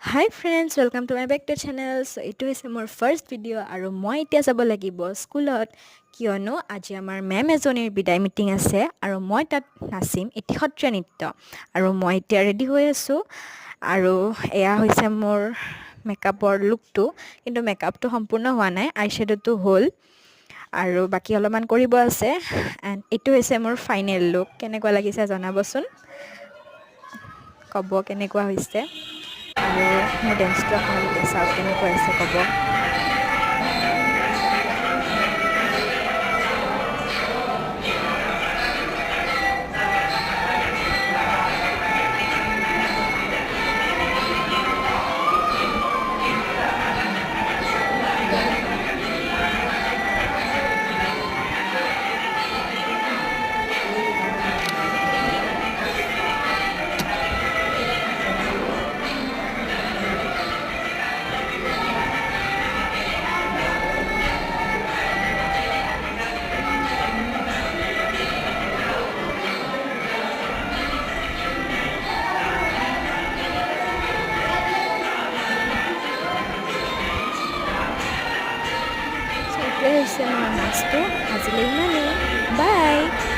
Hi friends, welcome to my back to channel. So এইটো হৈছে মোৰ ফাৰ্ষ্ট ভিডিঅ' আৰু মই এতিয়া যাব লাগিব স্কুলত কিয়নো আজি আমাৰ মেম এজনীৰ বিদায় মিটিং আছে আৰু মই তাত নাচিম এটি সত্ৰীয়া নৃত্য আৰু মই এতিয়া ৰেডি হৈ আছোঁ আৰু এয়া হৈছে মোৰ মেকআপৰ লুকটো কিন্তু মেকআপটো সম্পূৰ্ণ হোৱা নাই আইশ্বেডোটো হ'ল আৰু বাকী অলপমান কৰিব আছে এণ্ড এইটো হৈছে মোৰ ফাইনেল লুক কেনেকুৱা লাগিছে জনাবচোন ক'ব কেনেকুৱা হৈছে আৰু মোৰ ডেন্সটো আপোনালোকে চাওক কেনেকুৱা হৈছে ক'ব এইটোৱে হৈছে মোৰ নাচটো আজিলৈ ইমানেই বাই